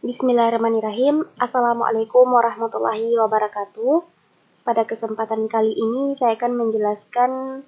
Bismillahirrahmanirrahim. Assalamualaikum warahmatullahi wabarakatuh. Pada kesempatan kali ini saya akan menjelaskan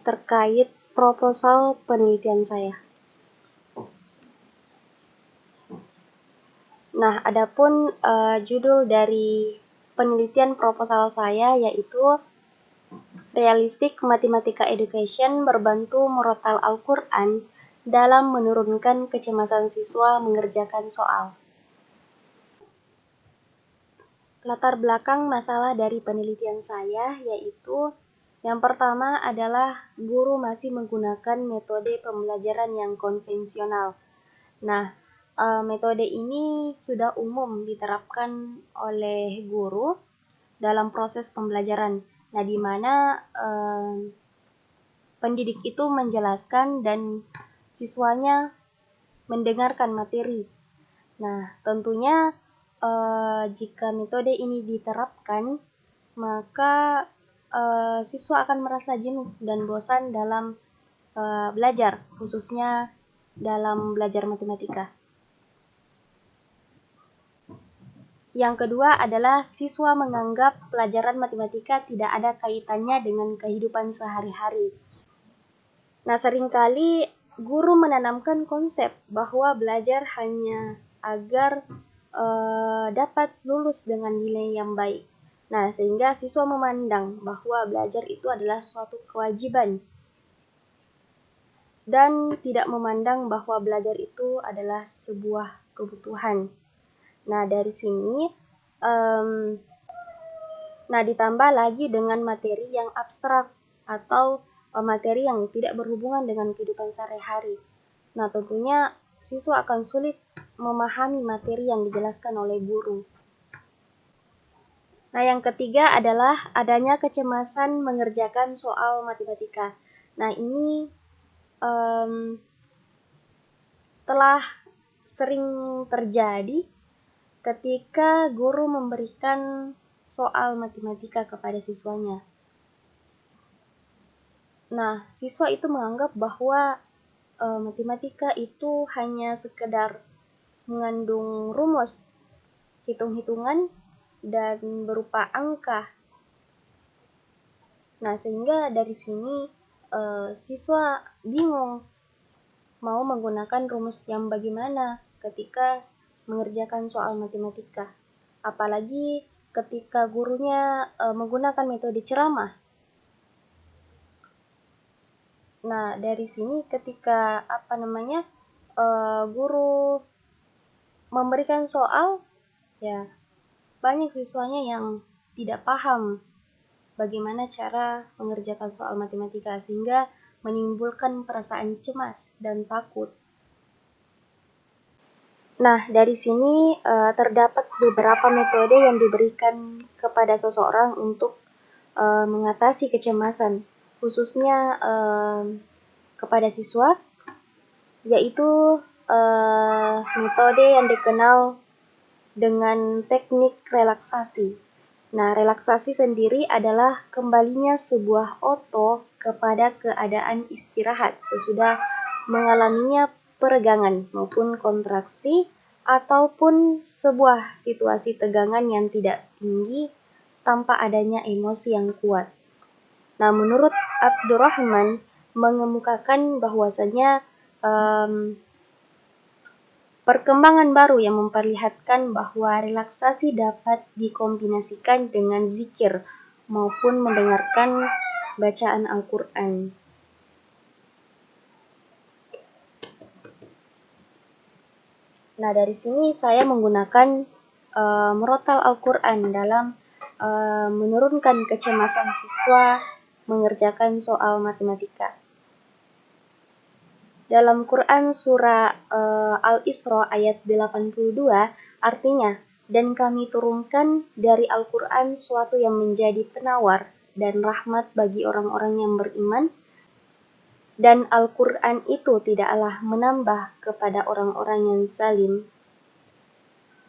terkait proposal penelitian saya. Nah, adapun judul dari penelitian proposal saya yaitu Realistic Mathematical Education berbantu merotal Al-Quran dalam menurunkan kecemasan siswa mengerjakan soal. Latar belakang masalah dari penelitian saya yaitu yang pertama adalah guru masih menggunakan metode pembelajaran yang konvensional. Nah, metode ini sudah umum diterapkan oleh guru dalam proses pembelajaran. Nah, di mana pendidik itu menjelaskan dan siswanya mendengarkan materi. Nah, tentunya jika metode ini diterapkan, maka siswa akan merasa jenuh dan bosan dalam belajar, khususnya dalam belajar matematika. Yang kedua adalah siswa menganggap pelajaran matematika tidak ada kaitannya dengan kehidupan sehari-hari. Nah, seringkali guru menanamkan konsep bahwa belajar hanya agar dapat lulus dengan nilai yang baik. Nah, sehingga siswa memandang bahwa belajar itu adalah suatu kewajiban dan tidak memandang bahwa belajar itu adalah sebuah kebutuhan. Nah, dari sini, ditambah lagi dengan materi yang abstrak atau materi yang tidak berhubungan dengan kehidupan sehari-hari. Nah, tentunya siswa akan sulit memahami materi yang dijelaskan oleh guru. Nah, yang ketiga adalah adanya kecemasan mengerjakan soal matematika. Nah, ini telah sering terjadi ketika guru memberikan soal matematika kepada siswanya. Nah, siswa itu menganggap bahwa matematika itu hanya sekedar mengandung rumus, hitung-hitungan, dan berupa angka. Nah, sehingga dari sini siswa bingung mau menggunakan rumus yang bagaimana ketika mengerjakan soal matematika. Apalagi ketika gurunya menggunakan metode ceramah. Nah, dari sini ketika guru memberikan soal, ya banyak siswanya yang tidak paham bagaimana cara mengerjakan soal matematika sehingga menimbulkan perasaan cemas dan takut. Nah, dari sini terdapat beberapa metode yang diberikan kepada seseorang untuk mengatasi kecemasan, khususnya kepada siswa, yaitu metode yang dikenal dengan teknik relaksasi. Nah, relaksasi sendiri adalah kembalinya sebuah otot kepada keadaan istirahat sesudah mengalaminya peregangan maupun kontraksi ataupun sebuah situasi tegangan yang tidak tinggi tanpa adanya emosi yang kuat. Nah, menurut Abdurrahman mengemukakan bahwasanya perkembangan baru yang memperlihatkan bahwa relaksasi dapat dikombinasikan dengan zikir maupun mendengarkan bacaan Al-Quran. Nah, dari sini saya menggunakan merotal Al-Quran dalam menurunkan kecemasan siswa mengerjakan soal matematika. Dalam Quran surah Al-Isra ayat 82 artinya, dan kami turunkan dari Al-Quran suatu yang menjadi penawar dan rahmat bagi orang-orang yang beriman, dan Al-Quran itu tidaklah menambah kepada orang-orang yang zalim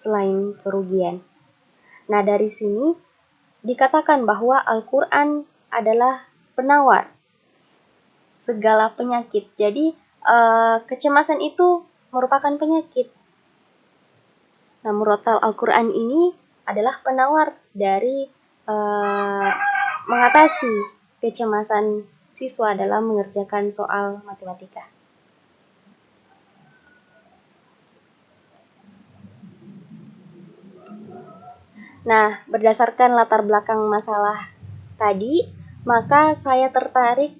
selain kerugian. Nah, dari sini dikatakan bahwa Al-Quran adalah penawar segala penyakit. Jadi kecemasan itu merupakan penyakit. Nah, murotal Al-Quran ini adalah penawar dari mengatasi kecemasan siswa dalam mengerjakan soal matematika. Nah, berdasarkan latar belakang masalah tadi, maka saya tertarik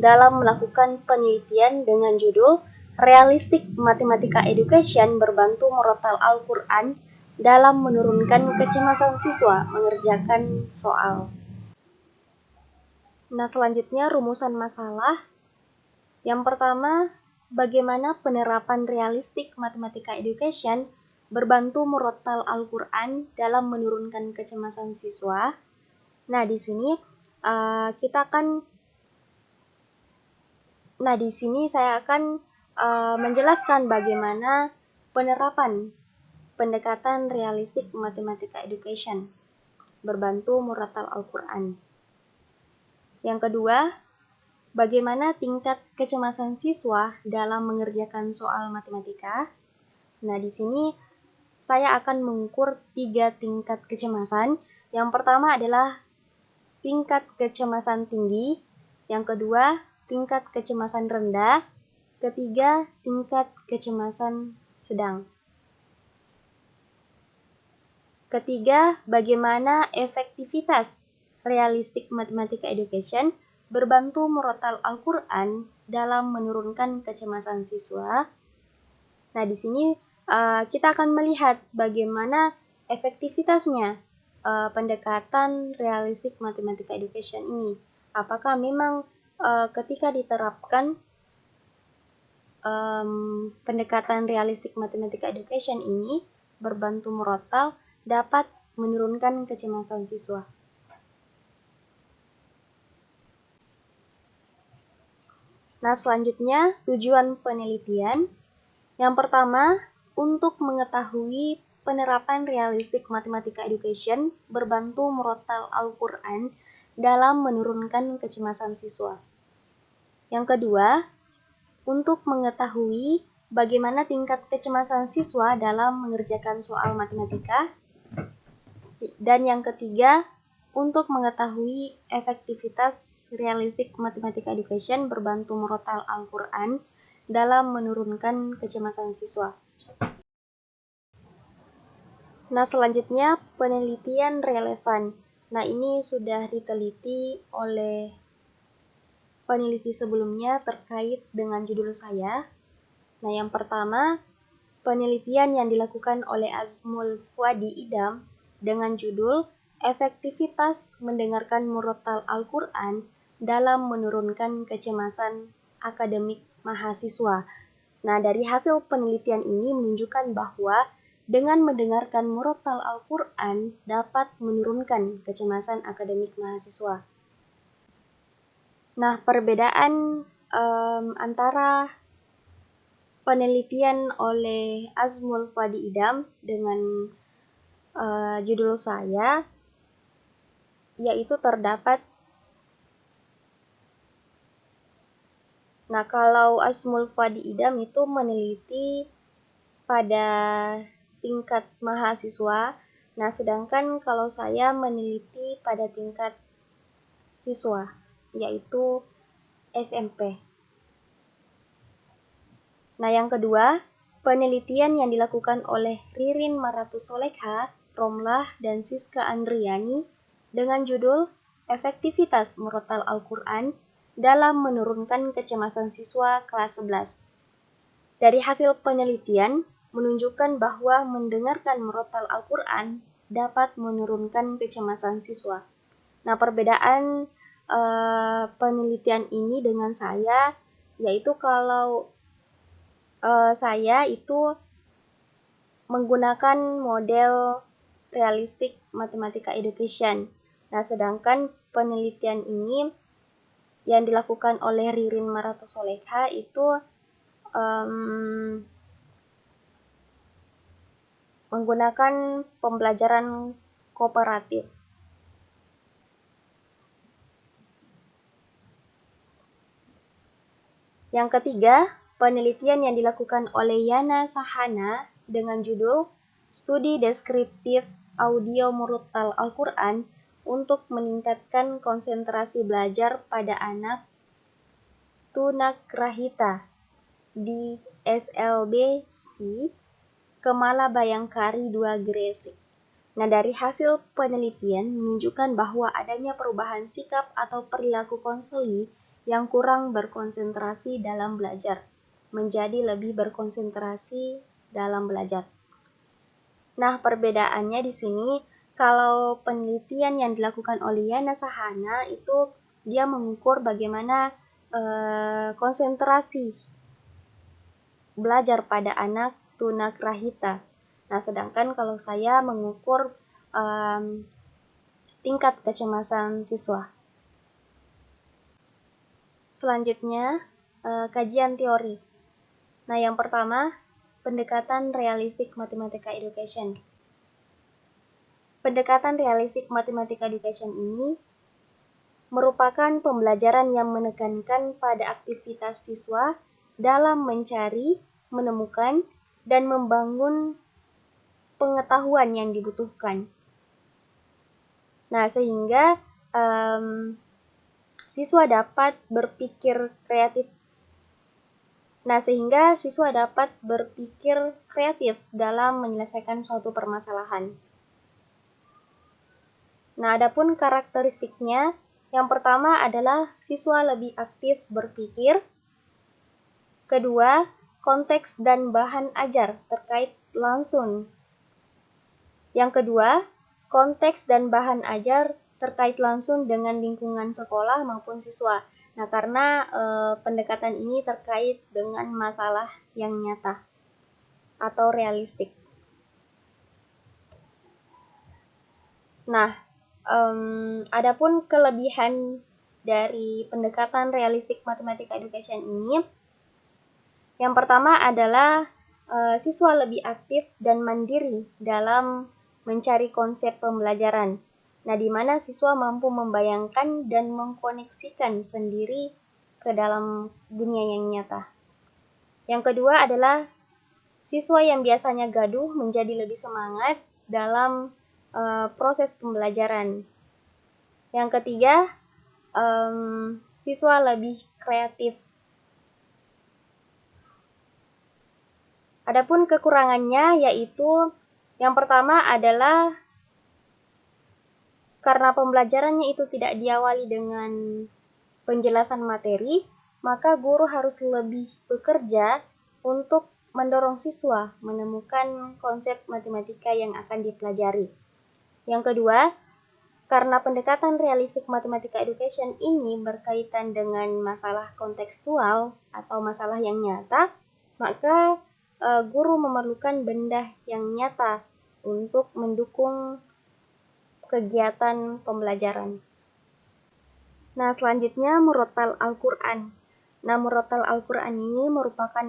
dalam melakukan penelitian dengan judul Realistic Mathematical Education berbantu murotal Al-Quran dalam menurunkan kecemasan siswa mengerjakan soal. Nah, selanjutnya rumusan masalah. Yang pertama, bagaimana penerapan realistic mathematical education berbantu murotal Al-Quran dalam menurunkan kecemasan siswa. Nah, di sini saya akan menjelaskan bagaimana penerapan pendekatan realistic mathematical education berbantu murotal Al-Quran. Yang kedua, bagaimana tingkat kecemasan siswa dalam mengerjakan soal matematika? Nah, di sini saya akan mengukur 3 tingkat kecemasan. Yang pertama adalah tingkat kecemasan tinggi, yang kedua tingkat kecemasan rendah, ketiga tingkat kecemasan sedang. Ketiga, bagaimana efektivitas realistic mathematical education berbantu murotal Al-Quran dalam menurunkan kecemasan siswa. Nah, di sini kita akan melihat bagaimana efektivitasnya pendekatan realistic mathematical education ini. Apakah memang ketika diterapkan pendekatan realistic mathematical education ini berbantu murotal dapat menurunkan kecemasan siswa. Nah, selanjutnya tujuan penelitian. Yang pertama, untuk mengetahui penerapan realistic mathematical education berbantu murotal Al-Quran dalam menurunkan kecemasan siswa. Yang kedua, untuk mengetahui bagaimana tingkat kecemasan siswa dalam mengerjakan soal matematika. Dan yang ketiga, untuk mengetahui efektivitas realistic mathematical education berbantu murotal Al-Quran dalam menurunkan kecemasan siswa. Nah, selanjutnya penelitian relevan. Nah, ini sudah diteliti oleh peneliti sebelumnya terkait dengan judul saya. Nah, yang pertama, penelitian yang dilakukan oleh Azmul Fuadi Idam dengan judul Efektivitas Mendengarkan Murotal Al-Quran dalam Menurunkan Kecemasan Akademik Mahasiswa. Nah, dari hasil penelitian ini menunjukkan bahwa dengan mendengarkan murotal Al-Quran dapat menurunkan kecemasan akademik mahasiswa. Nah, perbedaan antara penelitian oleh Azmul Fuadi Idam dengan judul saya, yaitu terdapat. Nah, kalau Azmul Fuadi Idam itu meneliti pada tingkat mahasiswa, nah sedangkan kalau saya meneliti pada tingkat siswa, yaitu SMP. Nah, yang kedua, penelitian yang dilakukan oleh Ririn Maratusolekha, Romlah, dan Siska Andriani dengan judul Efektivitas Murotal Al-Quran dalam Menurunkan Kecemasan Siswa kelas 11. Dari hasil penelitian menunjukkan bahwa mendengarkan murotal Al-Quran dapat menurunkan kecemasan siswa. Nah, perbedaan penelitian ini dengan saya, yaitu kalau saya itu menggunakan model realistic mathematical education. Nah, sedangkan penelitian ini yang dilakukan oleh Ririn Maratusolekha itu menggunakan pembelajaran kooperatif. Yang ketiga, penelitian yang dilakukan oleh Yana Sahana dengan judul studi deskriptif audio murotal Al-Quran untuk meningkatkan konsentrasi belajar pada anak tunagrahita di SLBC Kemala Bayangkari 2 Gresik. Nah, dari hasil penelitian menunjukkan bahwa adanya perubahan sikap atau perilaku konseli yang kurang berkonsentrasi dalam belajar, menjadi lebih berkonsentrasi dalam belajar. Nah, perbedaannya di sini, kalau penelitian yang dilakukan oleh Yana Sahana itu dia mengukur bagaimana konsentrasi belajar pada anak tunagrahita. Nah, sedangkan kalau saya mengukur tingkat kecemasan siswa. Selanjutnya, kajian teori. Nah, yang pertama, pendekatan realistik matematika education. Pendekatan realistik matematika education ini merupakan pembelajaran yang menekankan pada aktivitas siswa dalam mencari, menemukan, dan membangun pengetahuan yang dibutuhkan. Nah, sehingga siswa dapat berpikir kreatif. Dalam menyelesaikan suatu permasalahan. Nah, adapun karakteristiknya, yang pertama adalah siswa lebih aktif berpikir. Kedua, konteks dan bahan ajar terkait langsung. Yang kedua, konteks dan bahan ajar terkait langsung dengan lingkungan sekolah maupun siswa. Nah, karena pendekatan ini terkait dengan masalah yang nyata atau realistik. Nah, adapun kelebihan dari pendekatan realistik matematika education ini, yang pertama adalah siswa lebih aktif dan mandiri dalam mencari konsep pembelajaran. Nah, di mana siswa mampu membayangkan dan mengkoneksikan sendiri ke dalam dunia yang nyata. Yang kedua adalah siswa yang biasanya gaduh menjadi lebih semangat dalam proses pembelajaran. Yang ketiga, siswa lebih kreatif. Adapun kekurangannya yaitu yang pertama adalah karena pembelajarannya itu tidak diawali dengan penjelasan materi, maka guru harus lebih bekerja untuk mendorong siswa menemukan konsep matematika yang akan dipelajari. Yang kedua, karena pendekatan realistik matematika education ini berkaitan dengan masalah kontekstual atau masalah yang nyata, maka guru memerlukan benda yang nyata untuk mendukung kegiatan pembelajaran. Nah, selanjutnya murotal Al-Quran. Nah, murotal Al-Quran ini merupakan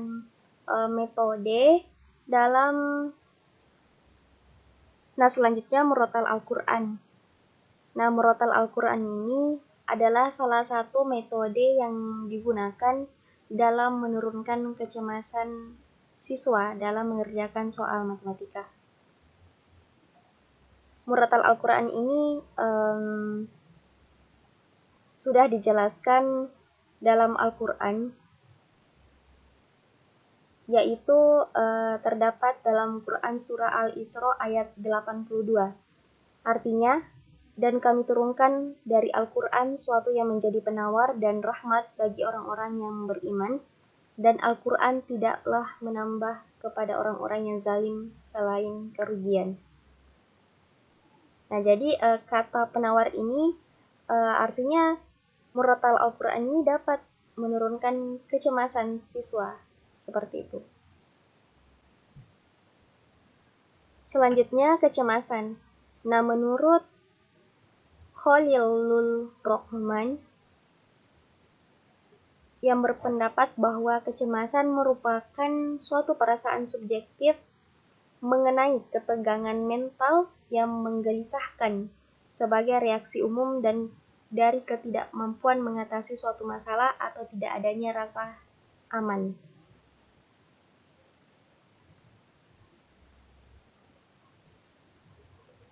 metode dalam selanjutnya murotal Al-Quran. Nah, murotal Al-Quran ini adalah salah satu metode yang digunakan dalam menurunkan kecemasan siswa dalam mengerjakan soal matematika. Murotal Al-Quran ini sudah dijelaskan dalam Al-Quran, yaitu terdapat dalam Quran Surah Al-Isra ayat 82. Artinya, dan kami turunkan dari Al-Quran suatu yang menjadi penawar dan rahmat bagi orang-orang yang beriman, dan Al-Quran tidaklah menambah kepada orang-orang yang zalim selain kerugian. Nah, jadi kata penawar ini artinya murotal Al-Quran ini dapat menurunkan kecemasan siswa, seperti itu. Selanjutnya, kecemasan. Nah, menurut Khalilur Rahman yang berpendapat bahwa kecemasan merupakan suatu perasaan subjektif mengenai ketegangan mental yang menggelisahkan sebagai reaksi umum dan dari ketidakmampuan mengatasi suatu masalah atau tidak adanya rasa aman.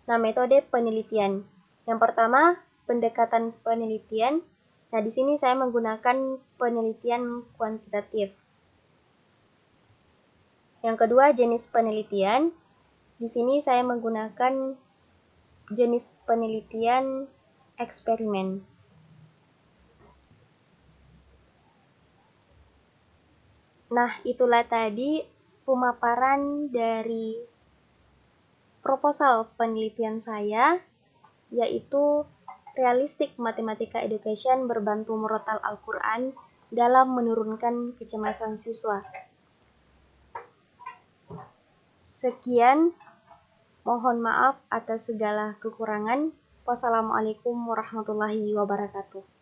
Nah, metode penelitian. Yang pertama, pendekatan penelitian. Nah, di sini saya menggunakan penelitian kuantitatif. Yang kedua, jenis penelitian. Di sini saya menggunakan jenis penelitian eksperimen. Nah, itulah tadi pemaparan dari proposal penelitian saya, yaitu Realistic Mathematical Education berbantu murotal Al-Quran dalam menurunkan kecemasan siswa. Sekian, mohon maaf atas segala kekurangan. Wassalamualaikum warahmatullahi wabarakatuh.